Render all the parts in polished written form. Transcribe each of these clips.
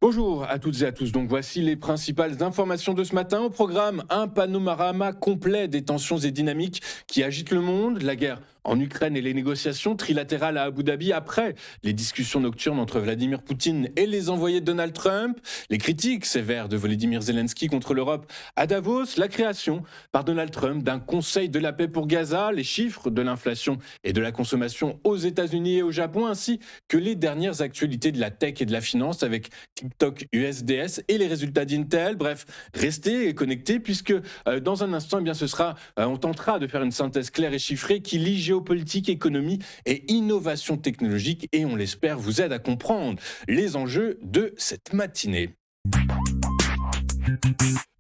Bonjour à toutes et à tous. Donc voici les principales informations de ce matin. Au programme, un panorama complet des tensions et dynamiques qui agitent le monde, la guerre en Ukraine et les négociations trilatérales à Abu Dhabi après les discussions nocturnes entre Vladimir Poutine et les envoyés de Donald Trump, les critiques sévères de Volodymyr Zelensky contre l'Europe à Davos, la création par Donald Trump d'un conseil de la paix pour Gaza, les chiffres de l'inflation et de la consommation aux États-Unis et au Japon, ainsi que les dernières actualités de la tech et de la finance avec TikTok USDS et les résultats d'Intel. Bref, restez connectés puisque dans un instant, ce sera, on tentera de faire une synthèse claire et chiffrée qui lie géopolitique, économie et innovation technologique et on l'espère vous aide à comprendre les enjeux de cette matinée.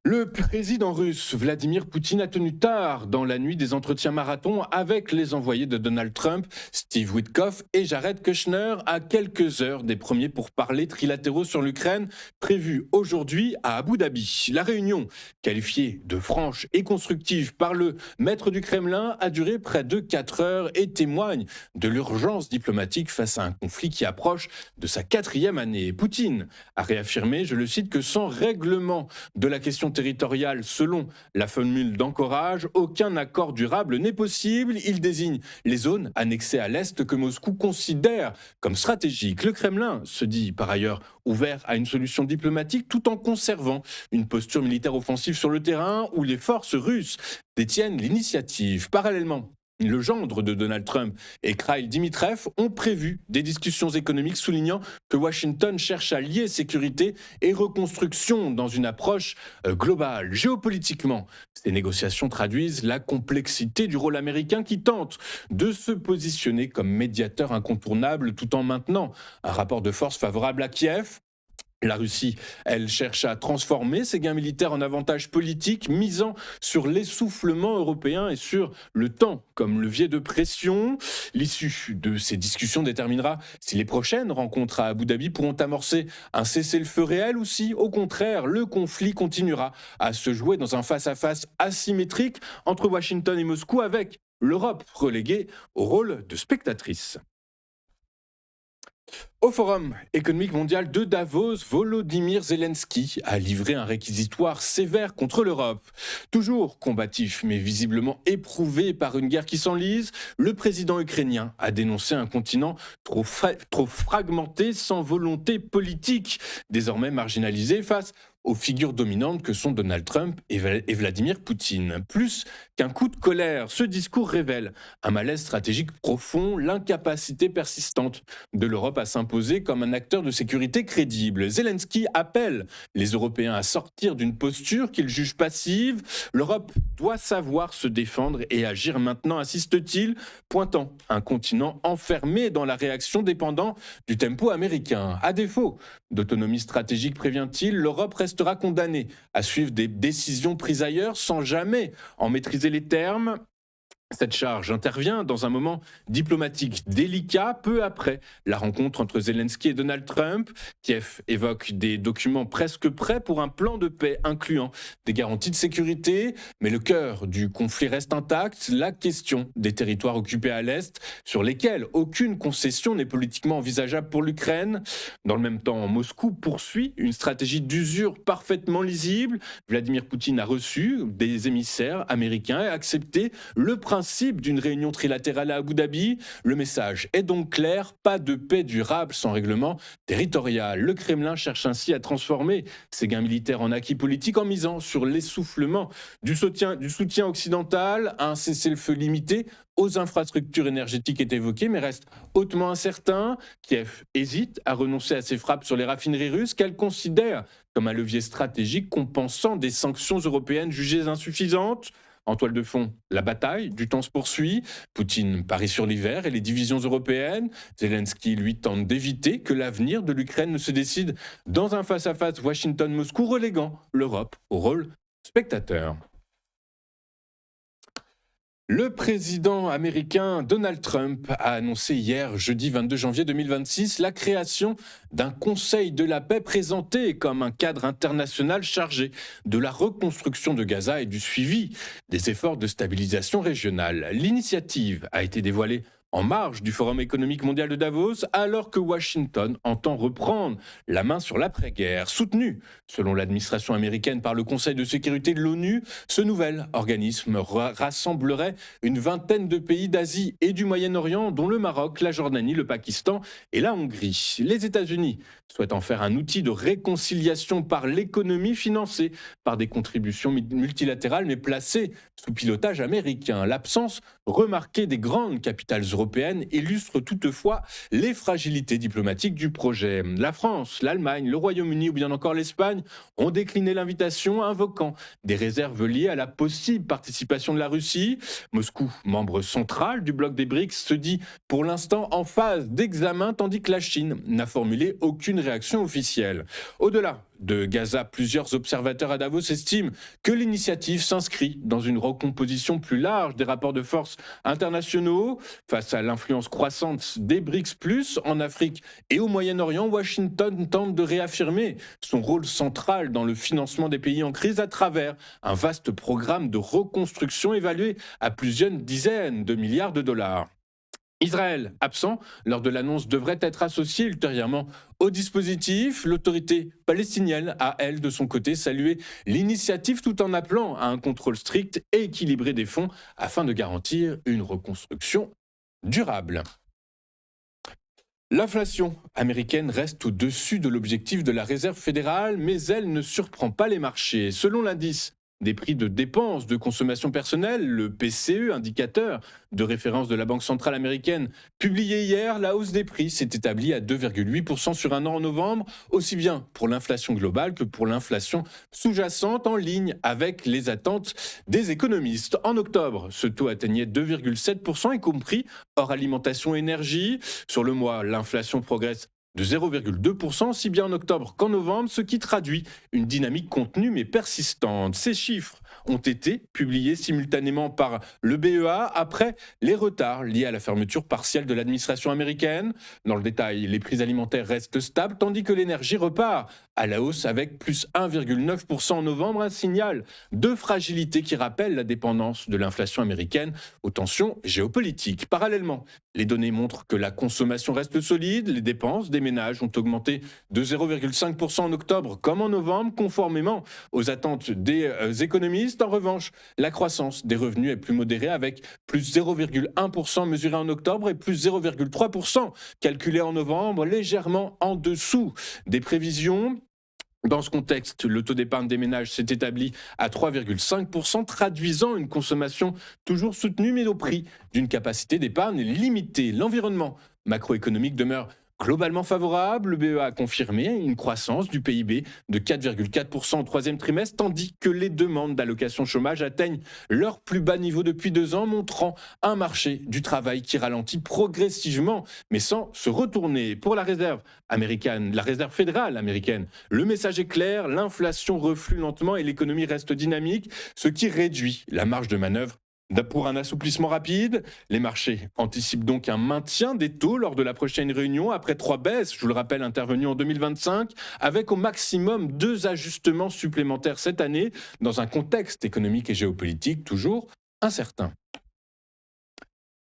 Le président russe Vladimir Poutine a tenu tard dans la nuit des entretiens marathons avec les envoyés de Donald Trump, Steve Witkoff et Jared Kushner, à quelques heures des premiers pourparlers trilatéraux sur l'Ukraine prévus aujourd'hui à Abu Dhabi. La réunion, qualifiée de franche et constructive par le maître du Kremlin, a duré près de 4 heures et témoigne de l'urgence diplomatique face à un conflit qui approche de sa 4e année. Poutine a réaffirmé, je le cite, que sans règlement de la question territoriale selon la formule d'Anchorage, aucun accord durable n'est possible. Il désigne les zones annexées à l'Est que Moscou considère comme stratégiques. Le Kremlin se dit par ailleurs ouvert à une solution diplomatique tout en conservant une posture militaire offensive sur le terrain où les forces russes détiennent l'initiative. Parallèlement, le gendre de Donald Trump et Kirill Dmitriev ont prévu des discussions économiques soulignant que Washington cherche à lier sécurité et reconstruction dans une approche globale. Géopolitiquement, ces négociations traduisent la complexité du rôle américain qui tente de se positionner comme médiateur incontournable tout en maintenant un rapport de force favorable à Kiev. La Russie, elle cherche à transformer ses gains militaires en avantages politiques, misant sur l'essoufflement européen et sur le temps comme levier de pression. L'issue de ces discussions déterminera si les prochaines rencontres à Abu Dhabi pourront amorcer un cessez-le-feu réel ou si, au contraire, le conflit continuera à se jouer dans un face-à-face asymétrique entre Washington et Moscou avec l'Europe reléguée au rôle de spectatrice. Au Forum économique mondial de Davos, Volodymyr Zelensky a livré un réquisitoire sévère contre l'Europe. Toujours combatif, mais visiblement éprouvé par une guerre qui s'enlise, le président ukrainien a dénoncé un continent trop fragmenté, sans volonté politique, désormais marginalisé face aux figures dominantes que sont Donald Trump et Vladimir Poutine. Plus qu'un coup de colère, ce discours révèle un malaise stratégique profond, l'incapacité persistante de l'Europe à s'imposer comme un acteur de sécurité crédible. Zelensky appelle les Européens à sortir d'une posture qu'ils jugent passive. L'Europe doit savoir se défendre et agir maintenant, insiste-t-il, pointant un continent enfermé dans la réaction dépendant du tempo américain. À défaut d'autonomie stratégique, prévient-il, l'Europe restera condamnée à suivre des décisions prises ailleurs sans jamais en maîtriser les termes. Cette charge intervient dans un moment diplomatique délicat, peu après la rencontre entre Zelensky et Donald Trump. Kiev évoque des documents presque prêts pour un plan de paix incluant des garanties de sécurité, mais le cœur du conflit reste intact, la question des territoires occupés à l'Est, sur lesquels aucune concession n'est politiquement envisageable pour l'Ukraine. Dans le même temps, Moscou poursuit une stratégie d'usure parfaitement lisible. Vladimir Poutine a reçu des émissaires américains et a accepté le principe d'une réunion trilatérale à Abu Dhabi. Le message est donc clair, pas de paix durable sans règlement territorial. Le Kremlin cherche ainsi à transformer ses gains militaires en acquis politiques en misant sur l'essoufflement du soutien occidental. Un cessez-le-feu limité aux infrastructures énergétiques est évoqué, mais reste hautement incertain. Kiev hésite à renoncer à ses frappes sur les raffineries russes qu'elle considère comme un levier stratégique compensant des sanctions européennes jugées insuffisantes. En toile de fond, la bataille du temps se poursuit. Poutine parie sur l'hiver et les divisions européennes. Zelensky, lui, tente d'éviter que l'avenir de l'Ukraine ne se décide dans un face-à-face Washington-Moscou, reléguant l'Europe au rôle spectateur. Le président américain Donald Trump a annoncé hier, jeudi 22 janvier 2026, la création d'un Conseil de la paix présenté comme un cadre international chargé de la reconstruction de Gaza et du suivi des efforts de stabilisation régionale. L'initiative a été dévoilée en marge du Forum économique mondial de Davos, alors que Washington entend reprendre la main sur l'après-guerre. Soutenu, selon l'administration américaine, par le Conseil de sécurité de l'ONU, ce nouvel organisme rassemblerait une vingtaine de pays d'Asie et du Moyen-Orient, dont le Maroc, la Jordanie, le Pakistan et la Hongrie. Les États-Unis souhaitent en faire un outil de réconciliation par l'économie financée par des contributions multilatérales mais placées sous pilotage américain. L'absence remarquée des grandes capitales européennes illustre toutefois les fragilités diplomatiques du projet. La France, l'Allemagne, le Royaume-Uni ou bien encore l'Espagne ont décliné l'invitation, invoquant des réserves liées à la possible participation de la Russie. Moscou, membre central du bloc des BRICS, se dit pour l'instant en phase d'examen, tandis que la Chine n'a formulé aucune réaction officielle. Au-delà de Gaza, plusieurs observateurs à Davos estiment que l'initiative s'inscrit dans une recomposition plus large des rapports de force internationaux. Face à l'influence croissante des BRICS+, en Afrique et au Moyen-Orient, Washington tente de réaffirmer son rôle central dans le financement des pays en crise à travers un vaste programme de reconstruction évalué à plusieurs dizaines de milliards de dollars. Israël, absent lors de l'annonce, devrait être associé ultérieurement au dispositif. L'autorité palestinienne a, elle, de son côté, salué l'initiative tout en appelant à un contrôle strict et équilibré des fonds afin de garantir une reconstruction durable. L'inflation américaine reste au-dessus de l'objectif de la Réserve fédérale, mais elle ne surprend pas les marchés. Selon l'indice des prix de dépenses de consommation personnelle, le PCE, indicateur de référence de la Banque centrale américaine, publié hier, la hausse des prix s'est établie à 2,8% sur un an en novembre, aussi bien pour l'inflation globale que pour l'inflation sous-jacente, en ligne avec les attentes des économistes. En octobre, ce taux atteignait 2,7%, y compris hors alimentation et énergie. Sur le mois, l'inflation progresse de 0,2%, aussi bien en octobre qu'en novembre, ce qui traduit une dynamique contenue mais persistante. Ces chiffres ont été publiés simultanément par le BEA après les retards liés à la fermeture partielle de l'administration américaine. Dans le détail, les prix alimentaires restent stables, tandis que l'énergie repart à la hausse avec plus 1,9% en novembre, un signal de fragilité qui rappelle la dépendance de l'inflation américaine aux tensions géopolitiques. Parallèlement, les données montrent que la consommation reste solide, les dépenses des ménages ont augmenté de 0,5% en octobre comme en novembre, conformément aux attentes des économistes. En revanche, la croissance des revenus est plus modérée avec plus 0,1% mesuré en octobre et plus 0,3% calculé en novembre, légèrement en dessous des prévisions. Dans ce contexte, le taux d'épargne des ménages s'est établi à 3,5%, traduisant une consommation toujours soutenue, mais au prix d'une capacité d'épargne limitée. L'environnement macroéconomique demeure globalement favorable. Le BEA a confirmé une croissance du PIB de 4,4% au troisième trimestre, tandis que les demandes d'allocation chômage atteignent leur plus bas niveau depuis 2 ans, montrant un marché du travail qui ralentit progressivement, mais sans se retourner. Pour la réserve américaine, la réserve fédérale américaine, le message est clair, l'inflation reflue lentement et l'économie reste dynamique, ce qui réduit la marge de manœuvre pour un assouplissement rapide. Les marchés anticipent donc un maintien des taux lors de la prochaine réunion, après 3 baisses, je vous le rappelle, intervenues en 2025, avec au maximum 2 ajustements supplémentaires cette année, dans un contexte économique et géopolitique toujours incertain.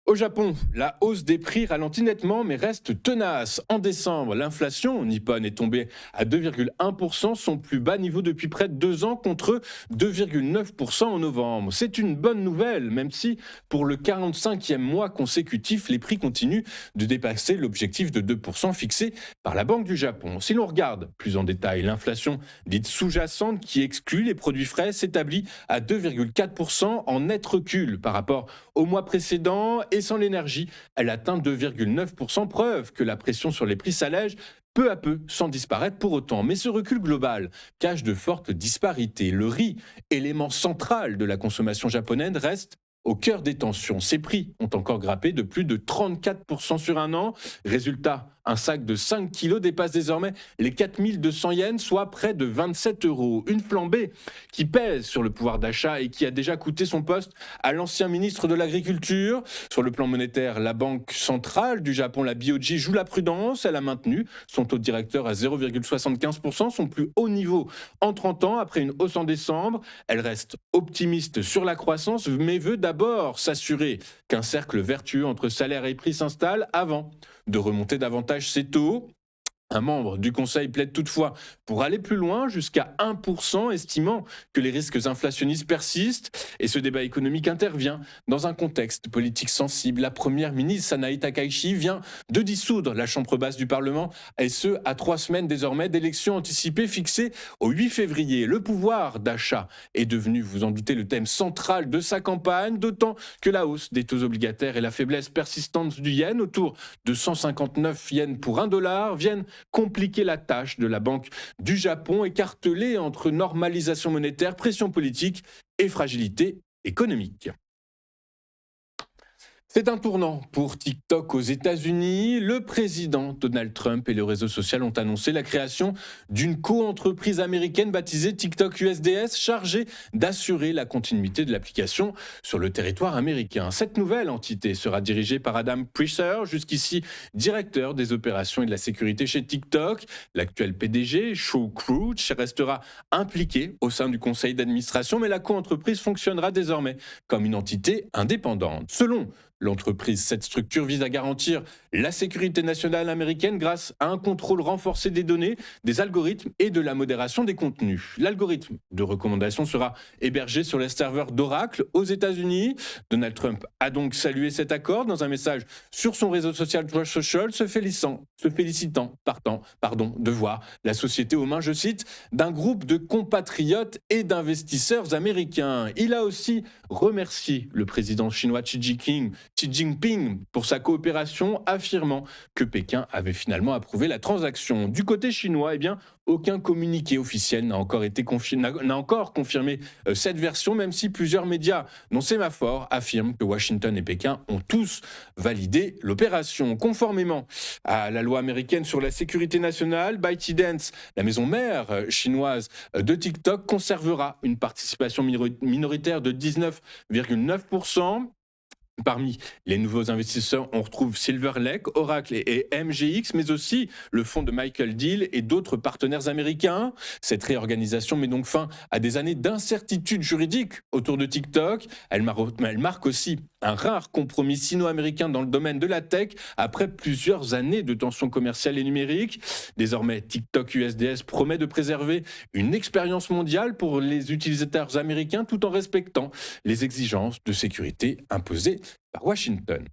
Au Japon, la hausse des prix ralentit nettement mais reste tenace. En décembre, l'inflation nippone est tombée à 2,1%, son plus bas niveau depuis près de 2 ans, contre 2,9% en novembre. C'est une bonne nouvelle, même si pour le 45e mois consécutif, les prix continuent de dépasser l'objectif de 2% fixé par la Banque du Japon. Si l'on regarde plus en détail, l'inflation dite sous-jacente, qui exclut les produits frais, s'établit à 2,4% en net recul par rapport au mois précédent, et sans l'énergie, elle atteint 2,9%, preuve que la pression sur les prix s'allège peu à peu sans disparaître pour autant. Mais ce recul global cache de fortes disparités. Le riz, élément central de la consommation japonaise, reste au cœur des tensions. Ces prix ont encore grimpé de plus de 34% sur un an. Résultat, un sac de 5 kilos dépasse désormais les 4200 yens, soit près de 27 euros. Une flambée qui pèse sur le pouvoir d'achat et qui a déjà coûté son poste à l'ancien ministre de l'Agriculture. Sur le plan monétaire, la Banque centrale du Japon, la BOJ, joue la prudence. Elle a maintenu son taux directeur à 0,75%, son plus haut niveau en 30 ans, après une hausse en décembre. Elle reste optimiste sur la croissance, mais veut d'abord d'abord s'assurer qu'un cercle vertueux entre salaire et prix s'installe avant de remonter davantage ses taux. Un membre du Conseil plaide toutefois pour aller plus loin, jusqu'à 1%, estimant que les risques inflationnistes persistent. Et ce débat économique intervient dans un contexte politique sensible. La première ministre Sanaï Takaichi vient de dissoudre la Chambre basse du Parlement, et ce, à 3 semaines désormais d'élections anticipées fixées au 8 février. Le pouvoir d'achat est devenu, vous en doutez, le thème central de sa campagne, d'autant que la hausse des taux obligataires et la faiblesse persistante du yen, autour de 159 yens pour $1, viennent compliquer la tâche de la Banque du Japon, écartelée entre normalisation monétaire, pression politique et fragilité économique. C'est un tournant pour TikTok aux États-Unis. Le président Donald Trump et le réseau social ont annoncé la création d'une co-entreprise américaine baptisée TikTok USDS, chargée d'assurer la continuité de l'application sur le territoire américain. Cette nouvelle entité sera dirigée par Adam Prisser, jusqu'ici directeur des opérations et de la sécurité chez TikTok. L'actuel PDG, Shou Crouch, restera impliqué au sein du conseil d'administration, mais la co-entreprise fonctionnera désormais comme une entité indépendante. Selon l'entreprise, cette structure vise à garantir la sécurité nationale américaine grâce à un contrôle renforcé des données, des algorithmes et de la modération des contenus. L'algorithme de recommandation sera hébergé sur les serveurs d'Oracle aux États-Unis. Donald Trump a donc salué cet accord dans un message sur son réseau social Truth Social, se félicitant de voir la société aux mains, je cite, d'un groupe de compatriotes et d'investisseurs américains. Il a aussi remercié le président chinois Xi Jinping pour sa coopération, affirmant que Pékin avait finalement approuvé la transaction. Du côté chinois, aucun communiqué officiel n'a encore confirmé cette version, même si plusieurs médias, dont Sémaphore, affirment que Washington et Pékin ont tous validé l'opération. Conformément à la loi américaine sur la sécurité nationale, ByteDance, la maison mère chinoise de TikTok, conservera une participation minoritaire de 19,9%. Parmi les nouveaux investisseurs, on retrouve Silver Lake, Oracle et MGX, mais aussi le fonds de Michael Dell et d'autres partenaires américains. Cette réorganisation met donc fin à des années d'incertitude juridique autour de TikTok. Elle marque aussi un rare compromis sino-américain dans le domaine de la tech après plusieurs années de tensions commerciales et numériques. Désormais, TikTok USDS promet de préserver une expérience mondiale pour les utilisateurs américains tout en respectant les exigences de sécurité imposées par Washington.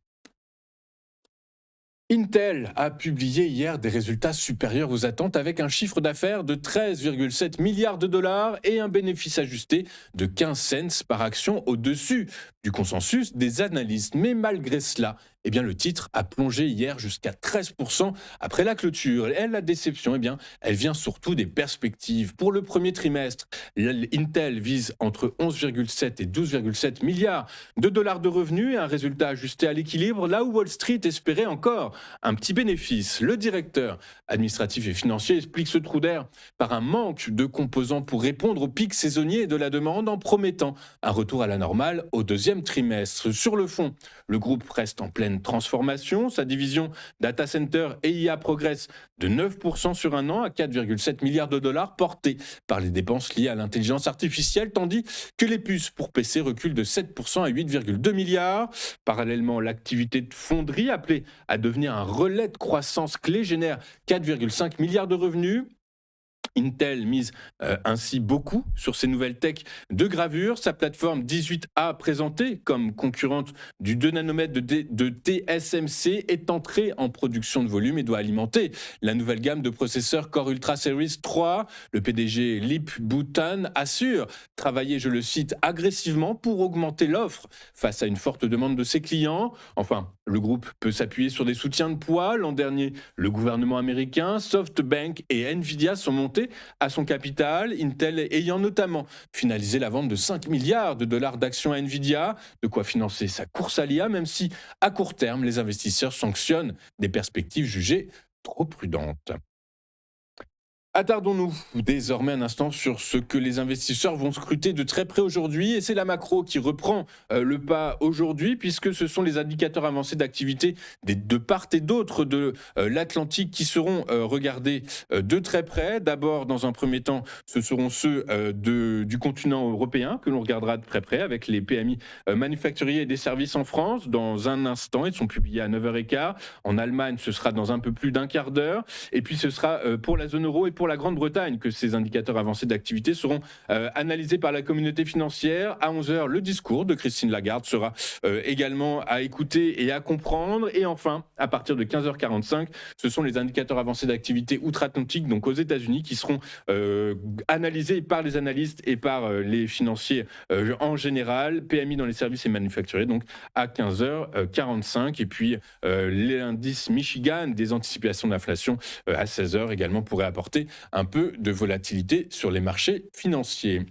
Intel a publié hier des résultats supérieurs aux attentes avec un chiffre d'affaires de 13,7 milliards de dollars et un bénéfice ajusté de 15 cents par action au-dessus du consensus des analystes. Mais malgré cela, le titre a plongé hier jusqu'à 13% après la clôture. Et la déception, elle vient surtout des perspectives. Pour le premier trimestre, Intel vise entre 11,7 et 12,7 milliards de dollars de revenus et un résultat ajusté à l'équilibre, là où Wall Street espérait encore un petit bénéfice. Le directeur administratif et financier explique ce trou d'air par un manque de composants pour répondre au pic saisonnier de la demande, en promettant un retour à la normale au deuxième trimestre. Sur le fond, le groupe reste en pleine transformation. Sa division Data Center et IA progresse de 9% sur un an à 4,7 milliards de dollars, portés par les dépenses liées à l'intelligence artificielle, tandis que les puces pour PC reculent de 7% à 8,2 milliards. Parallèlement, l'activité de fonderie, appelée à devenir un relais de croissance clé, génère 4,5 milliards de revenus. Intel mise ainsi beaucoup sur ces nouvelles techs de gravure. Sa plateforme 18A, présentée comme concurrente du 2 nanomètres de TSMC, est entrée en production de volume et doit alimenter la nouvelle gamme de processeurs Core Ultra Series 3. Le PDG Lip Bhutan assure travailler, je le cite, agressivement pour augmenter l'offre face à une forte demande de ses clients. Enfin, le groupe peut s'appuyer sur des soutiens de poids. L'an dernier, le gouvernement américain, SoftBank et Nvidia sont montés à son capital, Intel ayant notamment finalisé la vente de 5 milliards de dollars d'actions à Nvidia, de quoi financer sa course à l'IA, même si à court terme, les investisseurs sanctionnent des perspectives jugées trop prudentes. Attardons-nous désormais un instant sur ce que les investisseurs vont scruter de très près aujourd'hui. Et c'est la macro qui reprend le pas aujourd'hui, puisque ce sont les indicateurs avancés d'activité de part et d'autre de l'Atlantique qui seront regardés de très près. D'abord, dans un premier temps, ce seront ceux du continent européen que l'on regardera de très près, avec les PMI manufacturiers et des services en France. Dans un instant, ils sont publiés à 9h15. En Allemagne, ce sera dans un peu plus d'un quart d'heure. Et puis, ce sera pour la zone euro et pour la Grande-Bretagne que ces indicateurs avancés d'activité seront analysés par la communauté financière. À 11h, le discours de Christine Lagarde sera également à écouter et à comprendre. Et enfin, à partir de 15h45, ce sont les indicateurs avancés d'activité outre-Atlantique, donc aux États-Unis, qui seront analysés par les analystes et par les financiers en général. PMI dans les services et manufacturiers, donc à 15h45. Et puis l'indice Michigan des anticipations d'inflation à 16h également pourrait apporter un peu de volatilité sur les marchés financiers.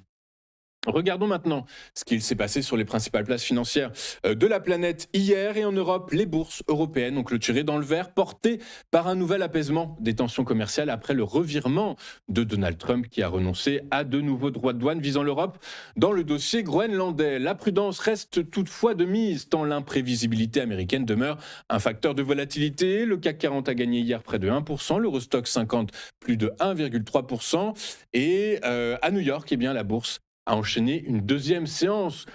Regardons maintenant ce qu'il s'est passé sur les principales places financières de la planète hier. Et en Europe, les bourses européennes ont clôturé dans le vert, portées par un nouvel apaisement des tensions commerciales après le revirement de Donald Trump qui a renoncé à de nouveaux droits de douane visant l'Europe dans le dossier groenlandais. La prudence reste toutefois de mise tant l'imprévisibilité américaine demeure un facteur de volatilité. Le CAC 40 a gagné hier près de 1%, l'Eurostoxx 50 plus de 1,3%. Et à New York, eh bien, la bourse a enchaîné une deuxième séance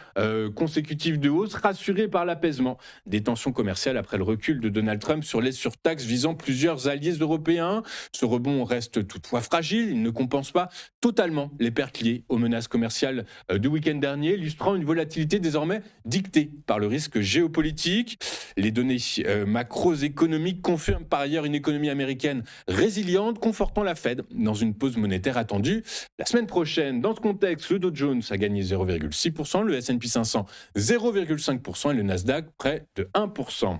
consécutive de hausse, rassurée par l'apaisement des tensions commerciales après le recul de Donald Trump sur les surtaxes visant plusieurs alliés européens. Ce rebond reste toutefois fragile, il ne compense pas totalement les pertes liées aux menaces commerciales du week-end dernier, illustrant une volatilité désormais dictée par le risque géopolitique. Les données macroéconomiques confirment par ailleurs une économie américaine résiliente, confortant la Fed dans une pause monétaire attendue la semaine prochaine. Dans ce contexte, le Dow Jones a gagné 0,6%, le S&P 500 0,5% et le Nasdaq près de 1%.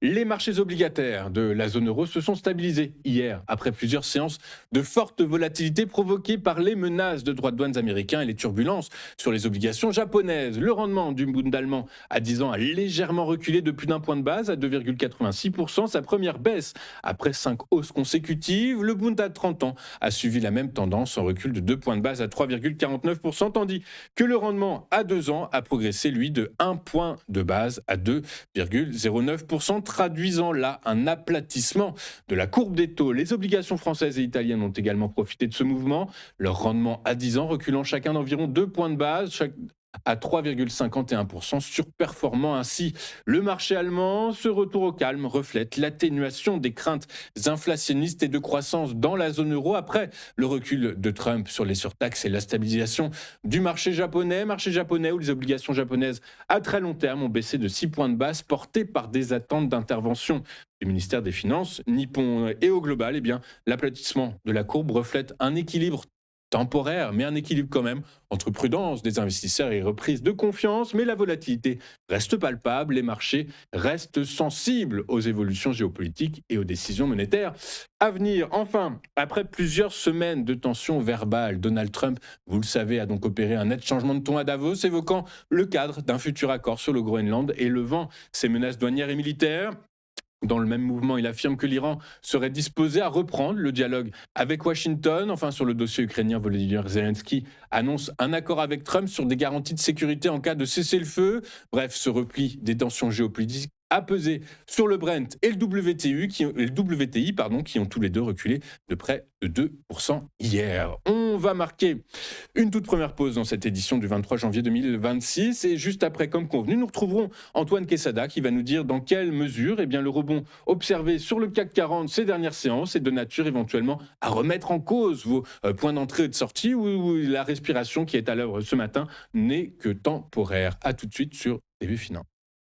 Les marchés obligataires de la zone euro se sont stabilisés hier après plusieurs séances de forte volatilité provoquées par les menaces de droits de douane américains et les turbulences sur les obligations japonaises. Le rendement du Bund allemand à 10 ans a légèrement reculé de plus d'un point de base à 2,86%, sa première baisse après 5 hausses consécutives. Le Bund à 30 ans a suivi la même tendance en recul de 2 points de base à 3,49%, tandis que le rendement à 2 ans a progressé, lui, de 1 point de base à 2,09%. Traduisant là un aplatissement de la courbe des taux. Les obligations françaises et italiennes ont également profité de ce mouvement, leur rendement à 10 ans reculant chacun d'environ 2 points de base, à 3,51%, surperformant ainsi le marché allemand. Ce retour au calme reflète l'atténuation des craintes inflationnistes et de croissance dans la zone euro après le recul de Trump sur les surtaxes et la stabilisation du marché japonais où les obligations japonaises à très long terme ont baissé de 6 points de base, portées par des attentes d'intervention du ministère des Finances nippon. Et au global, eh bien, l'aplatissement de la courbe reflète un équilibre temporaire, mais un équilibre quand même entre prudence des investisseurs et reprise de confiance. Mais la volatilité reste palpable, les marchés restent sensibles aux évolutions géopolitiques et aux décisions monétaires à venir. Enfin, après plusieurs semaines de tensions verbales, Donald Trump, vous le savez, a donc opéré un net changement de ton à Davos, évoquant le cadre d'un futur accord sur le Groenland et levant ses menaces douanières et militaires. Dans le même mouvement, il affirme que l'Iran serait disposé à reprendre le dialogue avec Washington. Enfin, sur le dossier ukrainien, Volodymyr Zelensky annonce un accord avec Trump sur des garanties de sécurité en cas de cessez-le-feu. Bref, ce repli des tensions géopolitiques a pesé sur le Brent et le WTI, qui ont tous les deux reculé de près de 2% hier. On va marquer une toute première pause dans cette édition du 23 janvier 2026 et juste après, comme convenu, nous retrouverons Antoine Quesada qui va nous dire dans quelle mesure le rebond observé sur le CAC 40 ces dernières séances est de nature éventuellement à remettre en cause vos points d'entrée et de sortie ou la respiration qui est à l'œuvre ce matin n'est que temporaire. À tout de suite sur TV Finance.